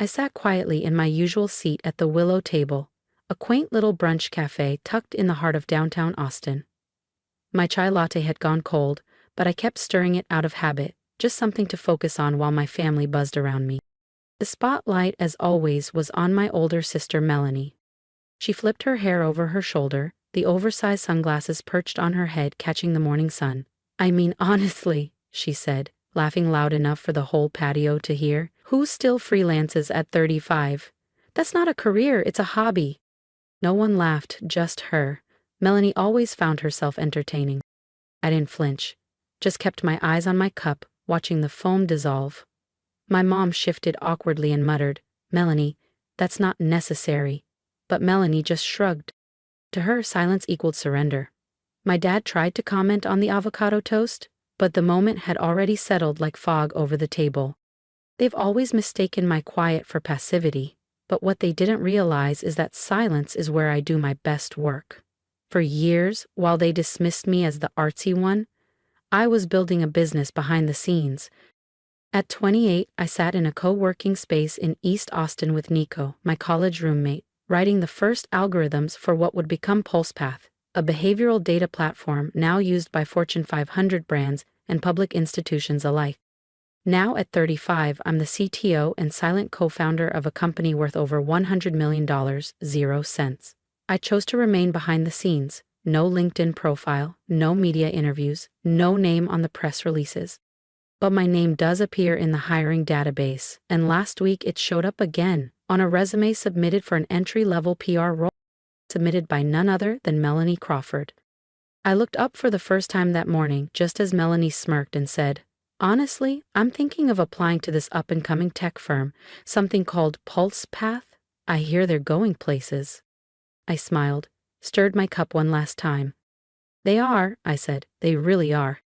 I sat quietly in my usual seat at the Willow Table, a quaint little brunch cafe tucked in the heart of downtown Austin. My chai latte had gone cold, but I kept stirring it out of habit, just something to focus on while my family buzzed around me. The spotlight, as always, was on my older sister Melanie. She flipped her hair over her shoulder, the oversized sunglasses perched on her head catching the morning sun. "I mean, honestly," she said, laughing loud enough for the whole patio to hear, "who still freelances at 35? That's not a career, it's a hobby." No one laughed, just her. Melanie always found herself entertaining. I didn't flinch, just kept my eyes on my cup, watching the foam dissolve. My mom shifted awkwardly and muttered, "Melanie, that's not necessary." But Melanie just shrugged. To her, silence equaled surrender. My dad tried to comment on the avocado toast, but the moment had already settled like fog over the table. They've always mistaken my quiet for passivity, but what they didn't realize is that silence is where I do my best work. For years, while they dismissed me as the artsy one, I was building a business behind the scenes. At 28, I sat in a co-working space in East Austin with Nico, my college roommate, writing the first algorithms for what would become PulsePath, a behavioral data platform now used by Fortune 500 brands and public institutions alike. Now at 35, I'm the CTO and silent co-founder of a company worth over $100 million, 0 cents. I chose to remain behind the scenes, no LinkedIn profile, no media interviews, no name on the press releases. But my name does appear in the hiring database, and last week it showed up again, on a resume submitted for an entry-level PR role, submitted by none other than Melanie Crawford. I looked up for the first time that morning just as Melanie smirked and said, "Honestly, I'm thinking of applying to this up-and-coming tech firm, something called PulsePath. I hear they're going places." I smiled, stirred my cup one last time. "They are," I said, "they really are."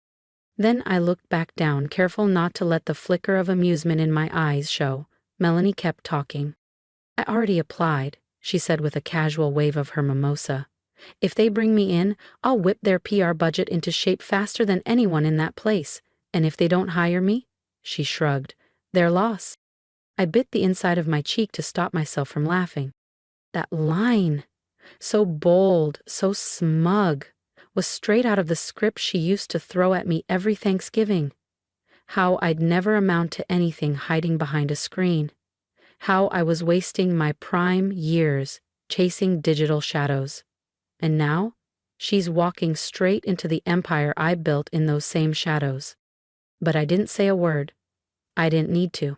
Then I looked back down, careful not to let the flicker of amusement in my eyes show. Melanie kept talking. "I already applied," she said with a casual wave of her mimosa. "If they bring me in, I'll whip their PR budget into shape faster than anyone in that place. And if they don't hire me," she shrugged, "their loss." I bit the inside of my cheek to stop myself from laughing. That line, so bold, so smug, was straight out of the script she used to throw at me every Thanksgiving. How I'd never amount to anything hiding behind a screen. How I was wasting my prime years chasing digital shadows. And now, she's walking straight into the empire I built in those same shadows. But I didn't say a word. I didn't need to.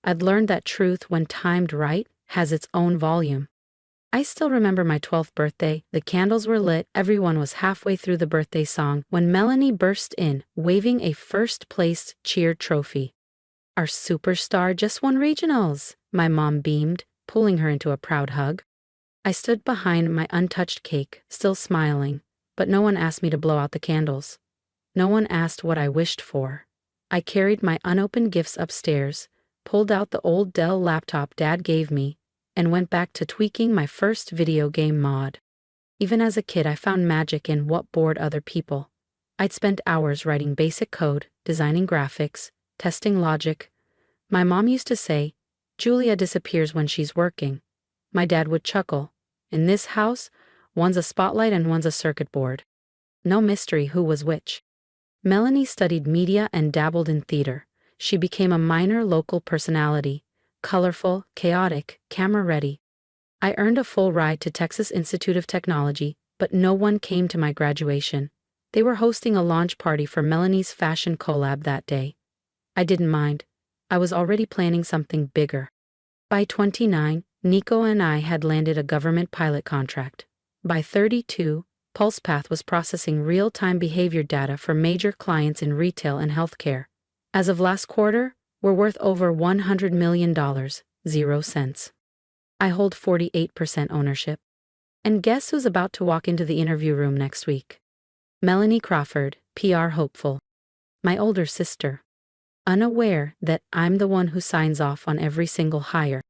I'd learned that truth, when timed right, has its own volume. I still remember my 12th birthday. The candles were lit, everyone was halfway through the birthday song when Melanie burst in, waving a first-place cheer trophy. "Our superstar just won regionals," my mom beamed, pulling her into a proud hug. I stood behind my untouched cake, still smiling, but no one asked me to blow out the candles. No one asked what I wished for. I carried my unopened gifts upstairs, pulled out the old Dell laptop Dad gave me, and went back to tweaking my first video game mod. Even as a kid, I found magic in what bored other people. I'd spent hours writing basic code, designing graphics, testing logic. My mom used to say, "Julia disappears when she's working." My dad would chuckle, "In this house, one's a spotlight and one's a circuit board." No mystery who was which. Melanie studied media and dabbled in theater. She became a minor local personality, colorful, chaotic, camera-ready. I earned a full ride to Texas Institute of Technology, but no one came to my graduation. They were hosting a launch party for Melanie's fashion collab that day. I didn't mind. I was already planning something bigger. By 29, Nico and I had landed a government pilot contract. By 32, PulsePath was processing real-time behavior data for major clients in retail and healthcare. As of last quarter, we're worth over $100 million, 0 cents. I hold 48% ownership. And guess who's about to walk into the interview room next week? Melanie Crawford, PR hopeful. My older sister. Unaware that I'm the one who signs off on every single hire.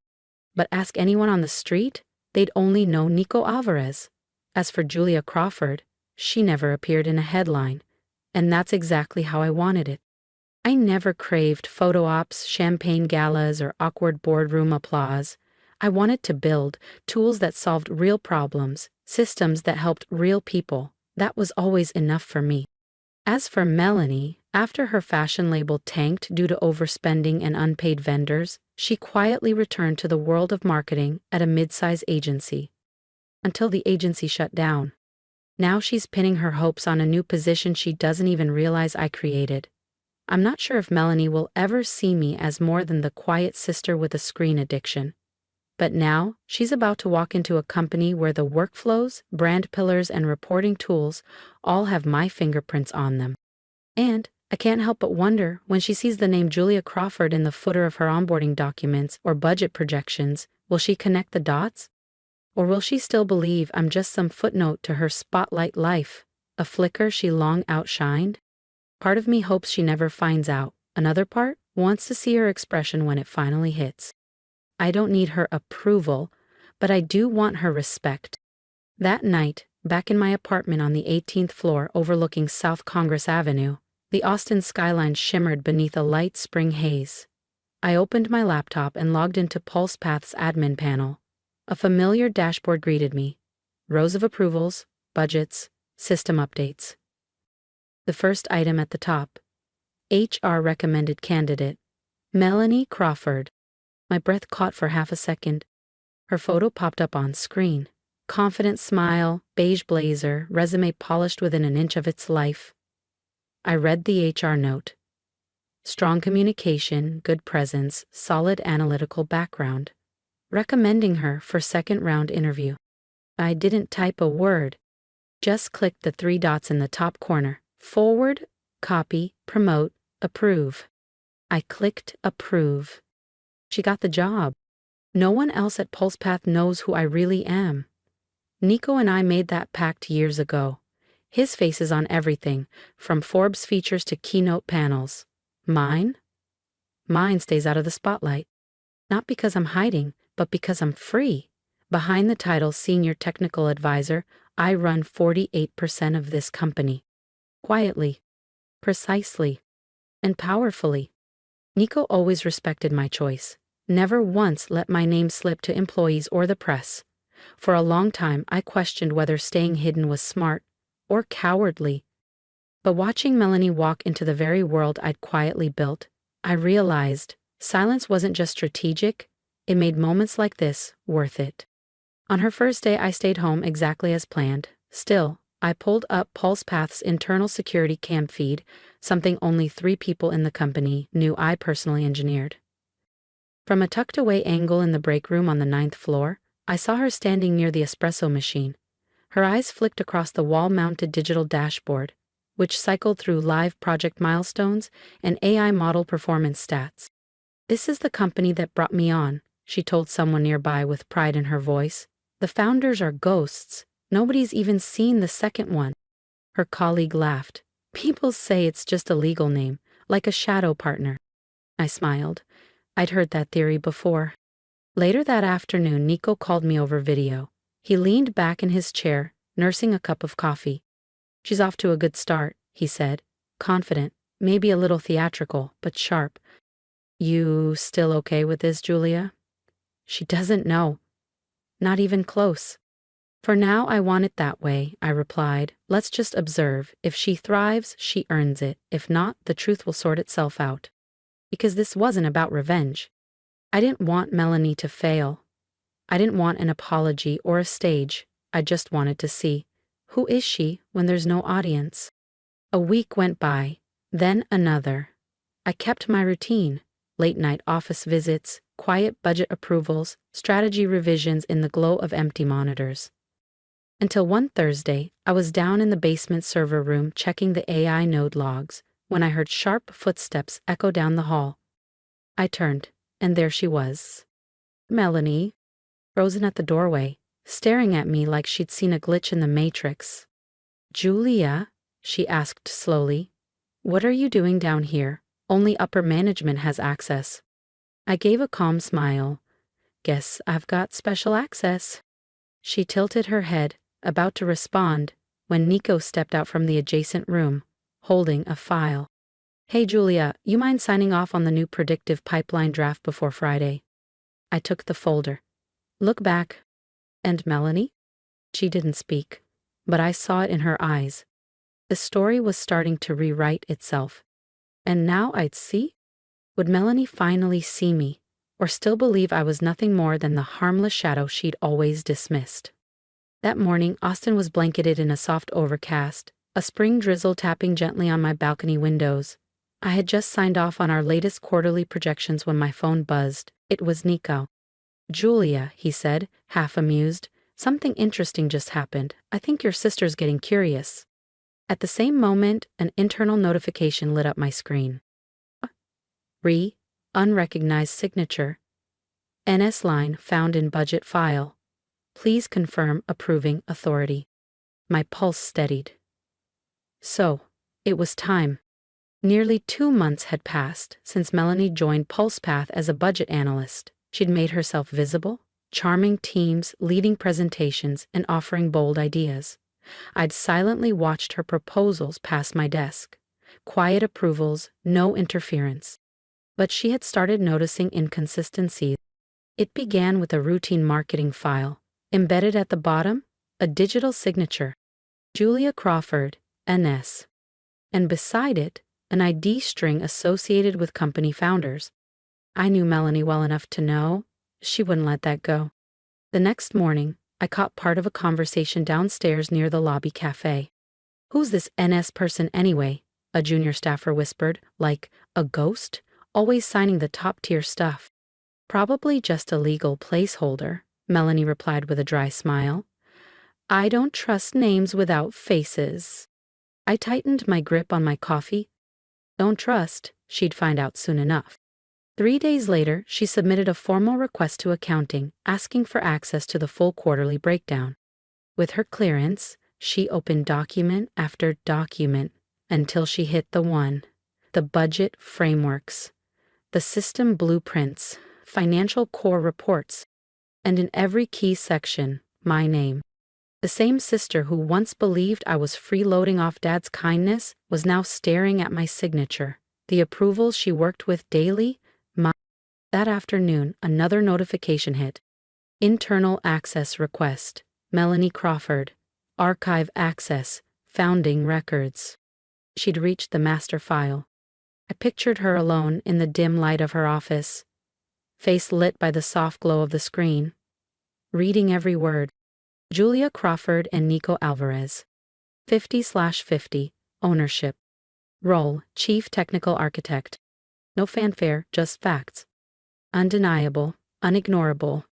But ask anyone on the street, they'd only know Nico Alvarez. As for Julia Crawford, she never appeared in a headline. And that's exactly how I wanted it. I never craved photo ops, champagne galas, or awkward boardroom applause. I wanted to build tools that solved real problems, systems that helped real people. That was always enough for me. As for Melanie, after her fashion label tanked due to overspending and unpaid vendors, she quietly returned to the world of marketing at a mid-size agency. Until the agency shut down. Now she's pinning her hopes on a new position she doesn't even realize I created. I'm not sure if Melanie will ever see me as more than the quiet sister with a screen addiction. But now, she's about to walk into a company where the workflows, brand pillars, and reporting tools all have my fingerprints on them. And I can't help but wonder, when she sees the name Julia Crawford in the footer of her onboarding documents or budget projections, will she connect the dots? Or will she still believe I'm just some footnote to her spotlight life, a flicker she long outshined? Part of me hopes she never finds out. Another part wants to see her expression when it finally hits. I don't need her approval, but I do want her respect. That night, back in my apartment on the 18th floor overlooking South Congress Avenue, the Austin skyline shimmered beneath a light spring haze. I opened my laptop and logged into PulsePath's admin panel. A familiar dashboard greeted me. Rows of approvals, budgets, system updates. The first item at the top. HR recommended candidate. Melanie Crawford. My breath caught for half a second. Her photo popped up on screen. Confident smile, beige blazer, resume polished within an inch of its life. I read the HR note. Strong communication, good presence, solid analytical background. Recommending her for second round interview. I didn't type a word. Just clicked the 3 dots in the top corner. Forward, copy, promote, approve. I clicked approve. She got the job. No one else at PulsePath knows who I really am. Nico and I made that pact years ago. His face is on everything, from Forbes features to keynote panels. Mine? Mine stays out of the spotlight. Not because I'm hiding, but because I'm free. Behind the title Senior Technical Advisor, I run 48% of this company. Quietly, precisely, and powerfully. Nico always respected my choice. Never once let my name slip to employees or the press. For a long time, I questioned whether staying hidden was smart or cowardly. But watching Melanie walk into the very world I'd quietly built, I realized silence wasn't just strategic, it made moments like this worth it. On her first day, I stayed home exactly as planned. Still, I pulled up PulsePath's internal security cam feed, something only 3 people in the company knew I personally engineered. From a tucked-away angle in the break room on the 9th floor, I saw her standing near the espresso machine. Her eyes flicked across the wall-mounted digital dashboard, which cycled through live project milestones and AI model performance stats. "This is the company that brought me on," she told someone nearby with pride in her voice. "The founders are ghosts. Nobody's even seen the second one." Her colleague laughed. "People say it's just a legal name, like a shadow partner." I smiled. I'd heard that theory before. Later that afternoon, Nico called me over video. He leaned back in his chair, nursing a cup of coffee. "She's off to a good start," he said, confident, maybe a little theatrical, but sharp. "You still okay with this, Julia?" "She doesn't know. Not even close." "For now, I want it that way," I replied. "Let's just observe. If she thrives, she earns it. If not, the truth will sort itself out." Because this wasn't about revenge. I didn't want Melanie to fail. I didn't want an apology or a stage. I just wanted to see, who is she when there's no audience? A week went by, then another. I kept my routine. Late-night office visits, quiet budget approvals, strategy revisions in the glow of empty monitors. Until one Thursday, I was down in the basement server room checking the AI node logs when I heard sharp footsteps echo down the hall. I turned, and there she was. Melanie, frozen at the doorway, staring at me like she'd seen a glitch in the Matrix. "Julia," she asked slowly, "what are you doing down here? Only upper management has access." I gave a calm smile. "Guess I've got special access." She tilted her head, about to respond, when Nico stepped out from the adjacent room, holding a file. Hey Julia, you mind signing off on the new predictive pipeline draft before Friday? I took the folder. Look back. And Melanie? She didn't speak, but I saw it in her eyes. The story was starting to rewrite itself. And now I'd see? Would Melanie finally see me, or still believe I was nothing more than the harmless shadow she'd always dismissed? That morning, Austin was blanketed in a soft overcast, a spring drizzle tapping gently on my balcony windows. I had just signed off on our latest quarterly projections when my phone buzzed. It was Nico. Julia, he said, half amused, something interesting just happened. I think your sister's getting curious. At the same moment, an internal notification lit up my screen. Unrecognized signature. NS line found in budget file. Please confirm approving authority. My pulse steadied. So, it was time. Nearly 2 months had passed since Melanie joined PulsePath as a budget analyst. She'd made herself visible, charming teams, leading presentations, and offering bold ideas. I'd silently watched her proposals pass my desk. Quiet approvals, no interference. But she had started noticing inconsistencies. It began with a routine marketing file. Embedded at the bottom, a digital signature. Julia Crawford, NS. And beside it, an ID string associated with company founders. I knew Melanie well enough to know she wouldn't let that go. The next morning, I caught part of a conversation downstairs near the lobby cafe. Who's this NS person anyway? A junior staffer whispered, like a ghost, always signing the top-tier stuff. Probably just a legal placeholder, Melanie replied with a dry smile. I don't trust names without faces. I tightened my grip on my coffee. Don't trust, she'd find out soon enough. 3 days later, she submitted a formal request to accounting, asking for access to the full quarterly breakdown. With her clearance, she opened document after document until she hit the one. The budget frameworks, the system blueprints, financial core reports, and in every key section, my name. The same sister who once believed I was freeloading off Dad's kindness was now staring at my signature. The approvals she worked with daily. That afternoon, another notification hit. Internal access request. Melanie Crawford. Archive access. Founding records. She'd reached the master file. I pictured her alone in the dim light of her office, face lit by the soft glow of the screen, reading every word. Julia Crawford and Nico Alvarez. 50/50. Ownership. Role, Chief Technical Architect. No fanfare, just facts. Undeniable, unignorable.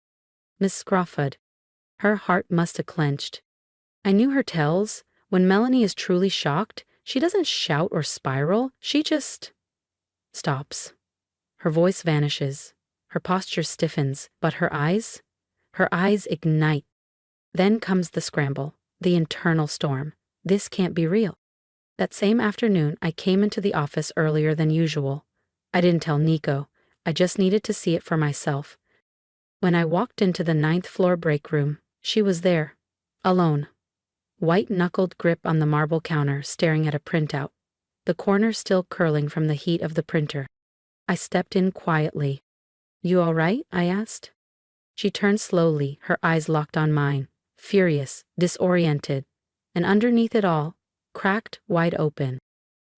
Miss Crawford. Her heart must have clenched. I knew her tells. When Melanie is truly shocked, she doesn't shout or spiral, she just stops. Her voice vanishes. Her posture stiffens, but her eyes ignite. Then comes the scramble, the internal storm. This can't be real. That same afternoon, I came into the office earlier than usual. I didn't tell Nico. I just needed to see it for myself. When I walked into the 9th floor break room, she was there, alone. White-knuckled grip on the marble counter, staring at a printout, the corner still curling from the heat of the printer. I stepped in quietly. You all right? I asked. She turned slowly, her eyes locked on mine, furious, disoriented, and underneath it all, cracked wide open.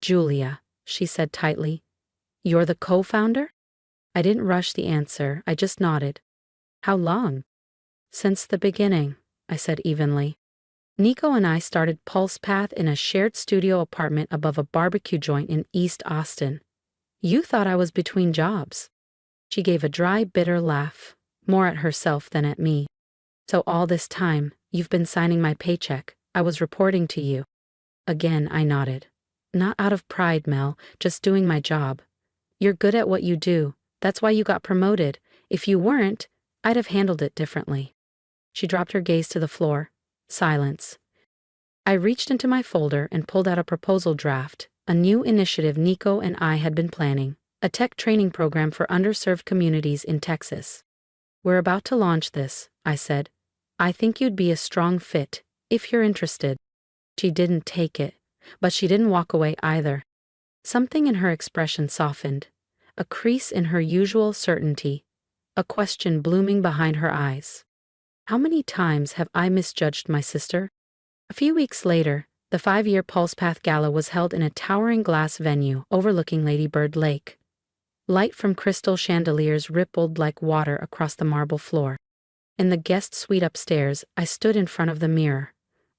Julia, she said tightly, you're the co-founder? I didn't rush the answer, I just nodded. How long? Since the beginning, I said evenly. Nico and I started PulsePath in a shared studio apartment above a barbecue joint in East Austin. You thought I was between jobs. She gave a dry, bitter laugh, more at herself than at me. So all this time, you've been signing my paycheck. I was reporting to you. Again, I nodded. Not out of pride, Mel, just doing my job. You're good at what you do. That's why you got promoted. If you weren't, I'd have handled it differently. She dropped her gaze to the floor. Silence. I reached into my folder and pulled out a proposal draft, a new initiative Nico and I had been planning, a tech training program for underserved communities in Texas. We're about to launch this, I said. I think you'd be a strong fit, if you're interested. She didn't take it, but she didn't walk away either. Something in her expression softened, a crease in her usual certainty, a question blooming behind her eyes. How many times have I misjudged my sister? A few weeks later, the 5-year PulsePath Gala was held in a towering glass venue overlooking Lady Bird Lake. Light from crystal chandeliers rippled like water across the marble floor. In the guest suite upstairs, I stood in front of the mirror.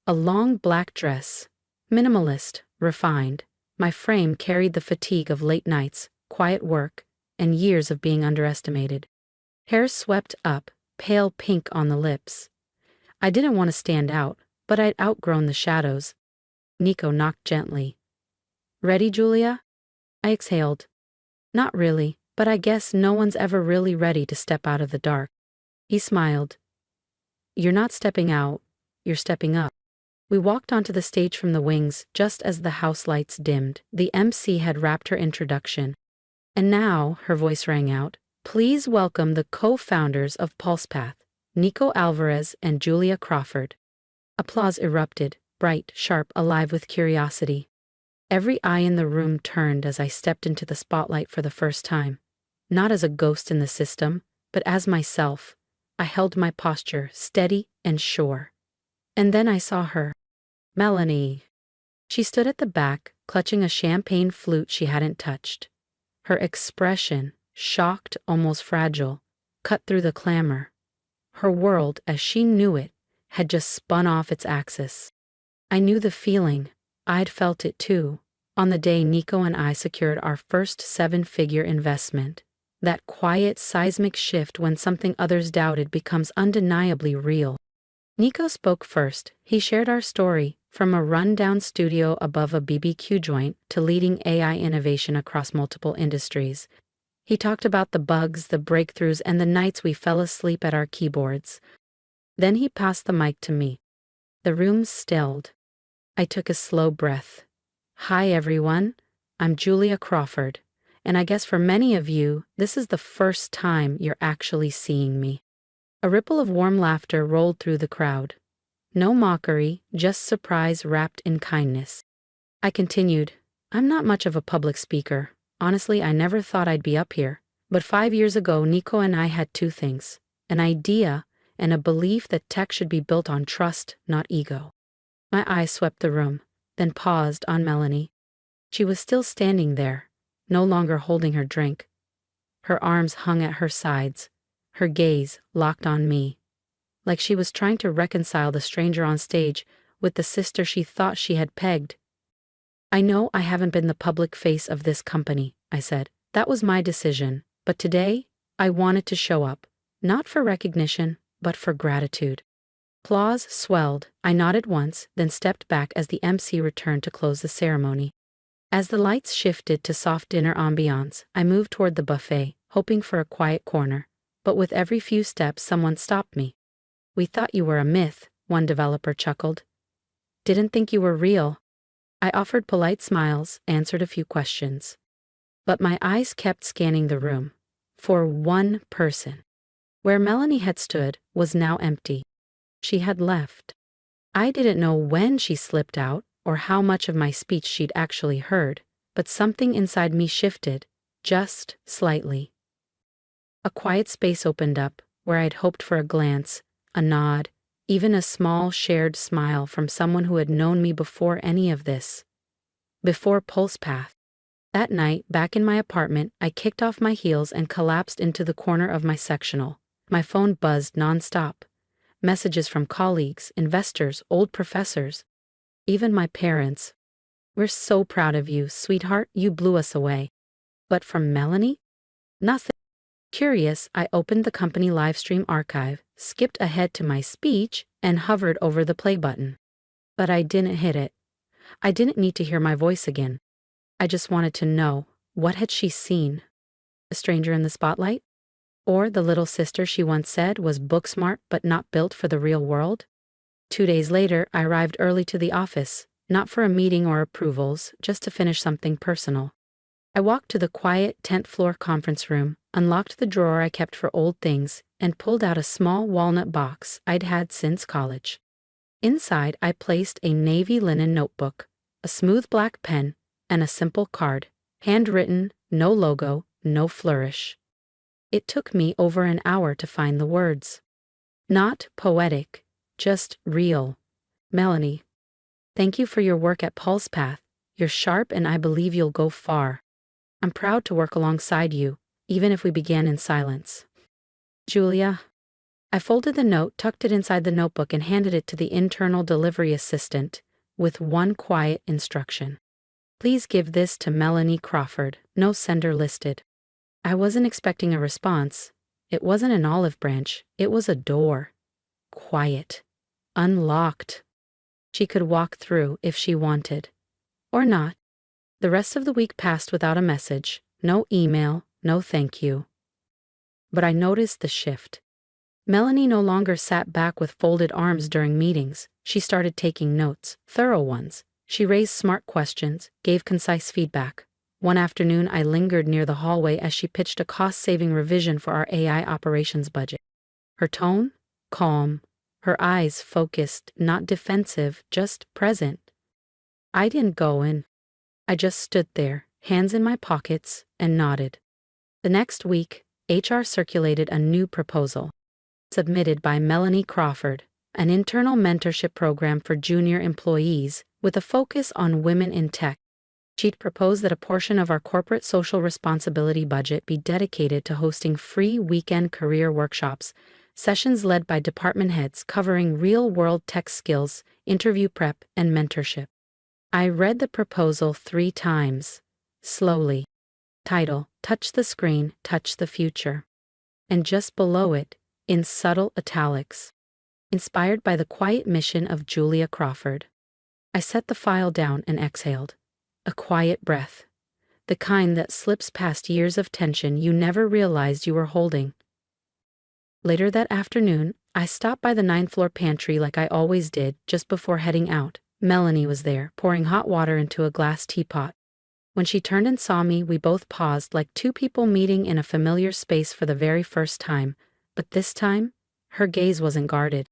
A long black dress. Minimalist, refined. My frame carried the fatigue of late nights, quiet work, and years of being underestimated. Hair swept up, pale pink on the lips. I didn't want to stand out, but I'd outgrown the shadows. Nico knocked gently. "Ready, Julia?" I exhaled. "Not really, but I guess no one's ever really ready to step out of the dark." He smiled. "You're not stepping out, you're stepping up." We walked onto the stage from the wings just as the house lights dimmed. The MC had wrapped her introduction. And now, her voice rang out, "Please welcome the co-founders of PulsePath, Nico Alvarez and Julia Crawford." Applause erupted, bright, sharp, alive with curiosity. Every eye in the room turned as I stepped into the spotlight for the first time. Not as a ghost in the system, but as myself. I held my posture steady and sure. And then I saw her. Melanie. She stood at the back, clutching a champagne flute she hadn't touched. Her expression, shocked, almost fragile, cut through the clamor. Her world, as she knew it, had just spun off its axis. I knew the feeling. I'd felt it too, on the day Nico and I secured our first 7-figure investment. That quiet, seismic shift when something others doubted becomes undeniably real. Nico spoke first. He shared our story, from a run-down studio above a BBQ joint to leading AI innovation across multiple industries. He talked about the bugs, the breakthroughs, and the nights we fell asleep at our keyboards. Then he passed the mic to me. The room stilled. I took a slow breath. "Hi everyone, I'm Julia Crawford, and I guess for many of you, this is the first time you're actually seeing me." A ripple of warm laughter rolled through the crowd. No mockery, just surprise wrapped in kindness. I continued, "I'm not much of a public speaker. Honestly, I never thought I'd be up here. But 5 years ago, Nico and I had two things: an idea and a belief that tech should be built on trust, not ego." My eyes swept the room, then paused on Melanie. She was still standing there, no longer holding her drink. Her arms hung at her sides, her gaze locked on me, like she was trying to reconcile the stranger on stage with the sister she thought she had pegged. "I know I haven't been the public face of this company," I said. "That was my decision, but today, I wanted to show up, not for recognition, but for gratitude." Applause swelled. I nodded once, then stepped back as the MC returned to close the ceremony. As the lights shifted to soft dinner ambiance, I moved toward the buffet, hoping for a quiet corner. But with every few steps, someone stopped me. "We thought you were a myth," one developer chuckled. "Didn't think you were real." I offered polite smiles, answered a few questions. But my eyes kept scanning the room. For one person. Where Melanie had stood was now empty. She had left. I didn't know when she slipped out or how much of my speech she'd actually heard, but something inside me shifted, just slightly. A quiet space opened up, where I'd hoped for a glance, a nod, even a small shared smile from someone who had known me before any of this. Before PulsePath. That night, back in my apartment, I kicked off my heels and collapsed into the corner of my sectional. My phone buzzed nonstop. Messages from colleagues, investors, old professors, even my parents. "We're so proud of you, sweetheart, you blew us away." But from Melanie? Nothing. Curious, I opened the company livestream archive, skipped ahead to my speech, and hovered over the play button. But I didn't hit it. I didn't need to hear my voice again. I just wanted to know, what had she seen? A stranger in the spotlight? Or the little sister she once said was book-smart but not built for the real world? 2 days later, I arrived early to the office, not for a meeting or approvals, just to finish something personal. I walked to the quiet 10th floor conference room, unlocked the drawer I kept for old things, and pulled out a small walnut box I'd had since college. Inside, I placed a navy linen notebook, a smooth black pen, and a simple card, Handwritten, no logo, no flourish. It took me over an hour to find the words. Not poetic, just real. Melanie, thank you for your work at PulsePath. You're sharp and I believe you'll go far. I'm proud to work alongside you, even if we began in silence. Julia. I folded the note, tucked it inside the notebook, and handed it to the internal delivery assistant, with one quiet instruction. Please give this to Melanie Crawford, no sender listed. I wasn't expecting a response. It wasn't an olive branch, it was a door. Quiet. Unlocked. She could walk through if she wanted. Or not. The rest of the week passed without a message, no email, no thank you. But I noticed the shift. Melanie no longer sat back with folded arms during meetings. She started taking notes, thorough ones. She raised smart questions, gave concise feedback. One afternoon, I lingered near the hallway as she pitched a cost-saving revision for our AI operations budget. Her tone? Calm. Her eyes focused, not defensive, just present. I didn't go in. I just stood there, hands in my pockets, and nodded. The next week, HR circulated a new proposal. Submitted by Melanie Crawford, an internal mentorship program for junior employees with a focus on women in tech. She'd proposed that a portion of our corporate social responsibility budget be dedicated to hosting free weekend career workshops, sessions led by department heads covering real-world tech skills, interview prep, and mentorship. I read the proposal 3 times, slowly. Title, Touch the Screen, Touch the Future. And just below it, in subtle italics, inspired by the quiet mission of Julia Crawford. I set the file down and exhaled. A quiet breath. The kind that slips past years of tension you never realized you were holding. Later that afternoon, I stopped by the 9th floor pantry like I always did just before heading out. Melanie was there, pouring hot water into a glass teapot. When she turned and saw me, we both paused like two people meeting in a familiar space for the very first time. But this time, her gaze wasn't guarded.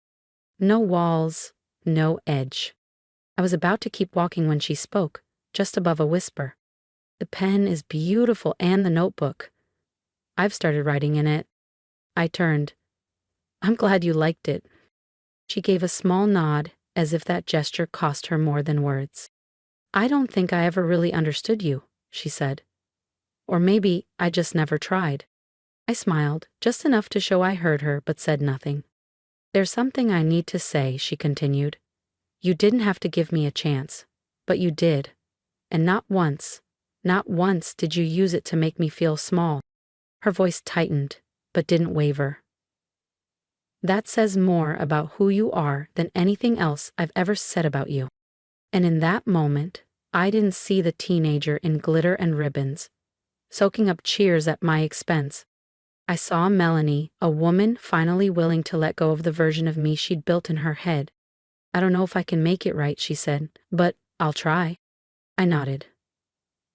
No walls, no edge. I was about to keep walking when she spoke, just above a whisper. The pen is beautiful and the notebook. I've started writing in it. I turned. I'm glad you liked it. She gave a small nod, as if that gesture cost her more than words. I don't think I ever really understood you, she said. Or maybe I just never tried. I smiled, just enough to show I heard her, but said nothing. There's something I need to say, she continued. You didn't have to give me a chance, but you did. And not once did you use it to make me feel small. Her voice tightened, but didn't waver. That says more about who you are than anything else I've ever said about you. And in that moment, I didn't see the teenager in glitter and ribbons, soaking up cheers at my expense. I saw Melanie, a woman finally willing to let go of the version of me she'd built in her head. I don't know if I can make it right, she said, but I'll try. I nodded.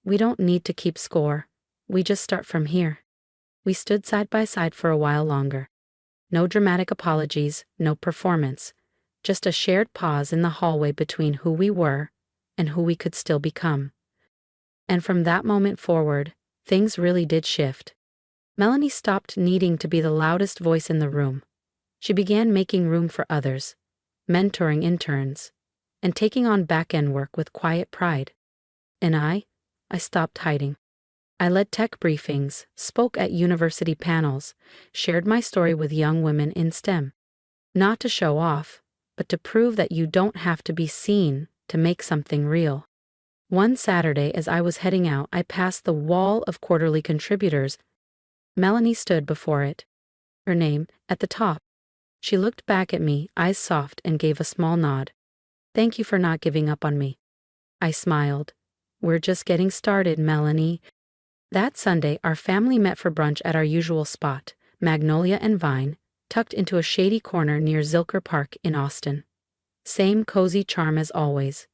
We don't need to keep score. We just start from here. We stood side by side for a while longer. No dramatic apologies, no performance. Just a shared pause in the hallway between who we were and who we could still become. And from that moment forward, things really did shift. Melanie stopped needing to be the loudest voice in the room. She began making room for others, mentoring interns, and taking on back-end work with quiet pride. And I stopped hiding. I led tech briefings, spoke at university panels, shared my story with young women in STEM. Not to show off, but to prove that you don't have to be seen to make something real. One Saturday, as I was heading out, I passed the wall of quarterly contributors. Melanie stood before it, her name at the top. She looked back at me, eyes soft, and gave a small nod. Thank you for not giving up on me. I smiled. We're just getting started, Melanie. That Sunday, our family met for brunch at our usual spot, Magnolia and Vine, tucked into a shady corner near Zilker Park in Austin. Same cozy charm as always.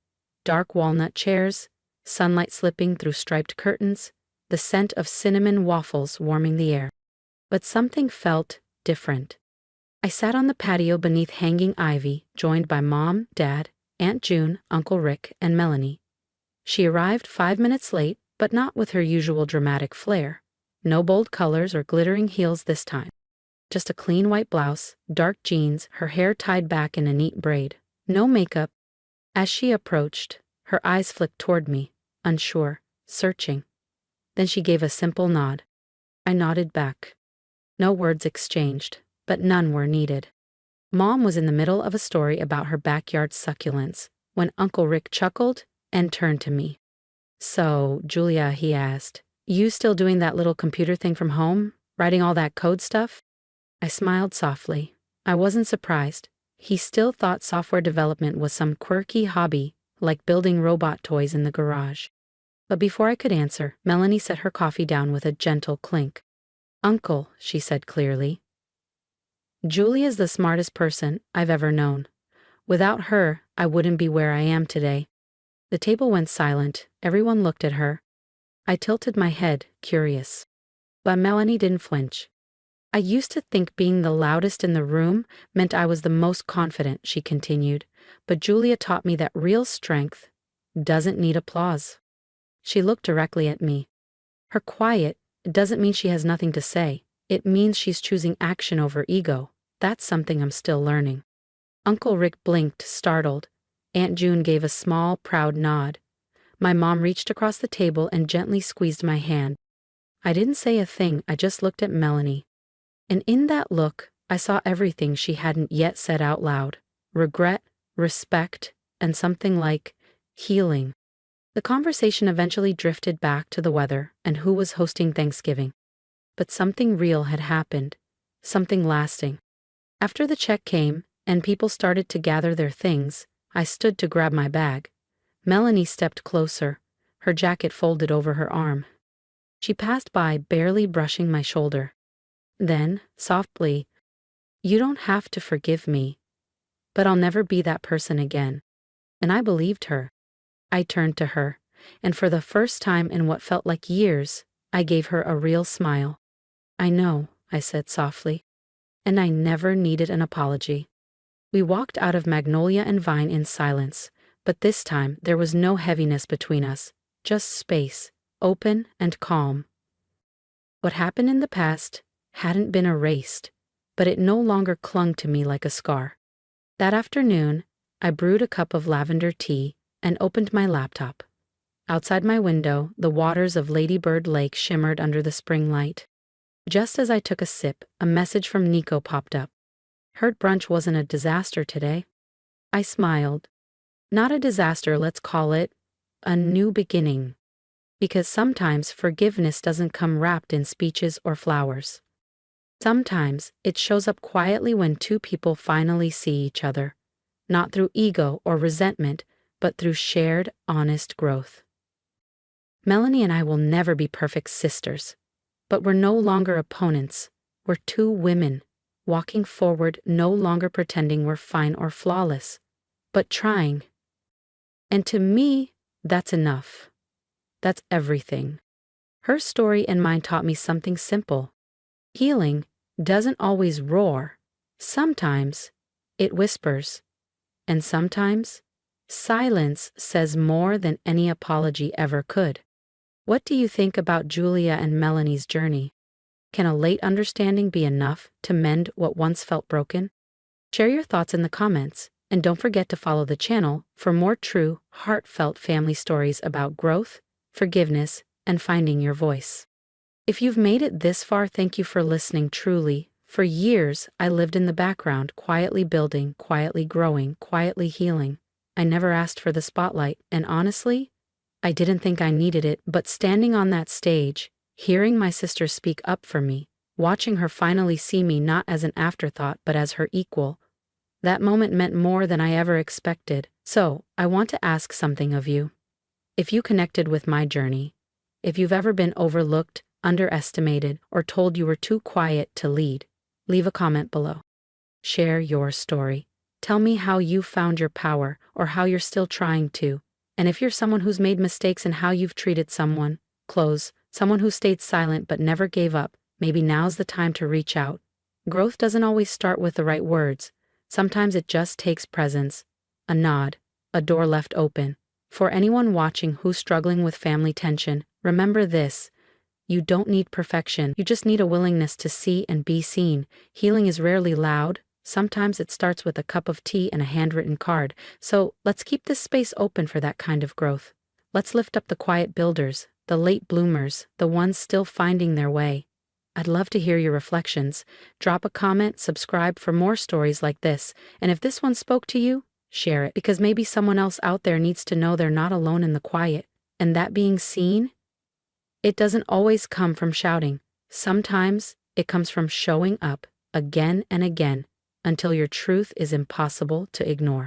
Dark walnut chairs, sunlight slipping through striped curtains, the scent of cinnamon waffles warming the air. But something felt different. I sat on the patio beneath hanging ivy, joined by Mom, Dad, Aunt June, Uncle Rick, and Melanie. She arrived 5 minutes late, but not with her usual dramatic flair. No bold colors or glittering heels this time. Just a clean white blouse, dark jeans, her hair tied back in a neat braid. No makeup. As she approached, her eyes flicked toward me, unsure, searching. Then she gave a simple nod. I nodded back. No words exchanged, but none were needed. Mom was in the middle of a story about her backyard succulents when Uncle Rick chuckled and turned to me. "So, Julia," he asked, "you still doing that little computer thing from home? Writing all that code stuff?" I smiled softly. I wasn't surprised. He still thought software development was some quirky hobby, like building robot toys in the garage. But before I could answer, Melanie set her coffee down with a gentle clink. "Uncle," she said clearly, "Julia's the smartest person I've ever known. Without her, I wouldn't be where I am today." The table went silent. Everyone looked at her. I tilted my head, curious. But Melanie didn't flinch. "I used to think being the loudest in the room meant I was the most confident," she continued, "but Julia taught me that real strength doesn't need applause." She looked directly at me. "Her quiet doesn't mean she has nothing to say. It means she's choosing action over ego. That's something I'm still learning." Uncle Rick blinked, startled. Aunt June gave a small, proud nod. My mom reached across the table and gently squeezed my hand. I didn't say a thing, I just looked at Melanie. And in that look, I saw everything she hadn't yet said out loud. Regret, respect, and something like healing. The conversation eventually drifted back to the weather and who was hosting Thanksgiving. But something real had happened. Something lasting. After the check came, and people started to gather their things, I stood to grab my bag. Melanie stepped closer, her jacket folded over her arm. She passed by, barely brushing my shoulder. Then, softly, "You don't have to forgive me, but I'll never be that person again." And I believed her. I turned to her, and for the first time in what felt like years, I gave her a real smile. "I know," I said softly, "and I never needed an apology." We walked out of Magnolia and Vine in silence, but this time there was no heaviness between us, just space, open and calm. What happened in the past hadn't been erased, but it no longer clung to me like a scar. That afternoon, I brewed a cup of lavender tea and opened my laptop. Outside my window, the waters of Lady Bird Lake shimmered under the spring light. Just as I took a sip, a message from Nico popped up. "Heard brunch wasn't a disaster today." I smiled. "Not a disaster, let's call it a new beginning." Because sometimes forgiveness doesn't come wrapped in speeches or flowers. Sometimes it shows up quietly when two people finally see each other, not through ego or resentment, but through shared, honest growth. Melanie and I will never be perfect sisters, but we're no longer opponents. We're two women, walking forward, no longer pretending we're fine or flawless, but trying. And to me, that's enough. That's everything. Her story and mine taught me something simple. Healing doesn't always roar. Sometimes it whispers. And sometimes silence says more than any apology ever could. What do you think about Julia and Melanie's journey? Can a late understanding be enough to mend what once felt broken? Share your thoughts in the comments, and don't forget to follow the channel for more true, heartfelt family stories about growth, forgiveness, and finding your voice. If you've made it this far, thank you for listening truly. For years, I lived in the background, quietly building, quietly growing, quietly healing. I never asked for the spotlight, and honestly, I didn't think I needed it, but standing on that stage, hearing my sister speak up for me, watching her finally see me not as an afterthought but as her equal, that moment meant more than I ever expected. So, I want to ask something of you. If you connected with my journey, if you've ever been overlooked, underestimated, or told you were too quiet to lead, leave a comment below. Share your story. Tell me how you found your power or how you're still trying to. And if you're someone who's made mistakes in how you've treated someone, someone who stayed silent but never gave up, maybe now's the time to reach out. Growth doesn't always start with the right words. Sometimes it just takes presence, a nod, a door left open, For anyone watching who's struggling with family tension, remember this. You don't need perfection, you just need a willingness to see and be seen. Healing is rarely loud. Sometimes it starts with a cup of tea and a handwritten card, so let's keep this space open for that kind of growth. Let's lift up the quiet builders, the late bloomers, the ones still finding their way. I'd love to hear your reflections. Drop a comment, subscribe for more stories like this, and if this one spoke to you, share it, because maybe someone else out there needs to know they're not alone in the quiet. And that being seen, it doesn't always come from shouting. Sometimes it comes from showing up again and again until your truth is impossible to ignore.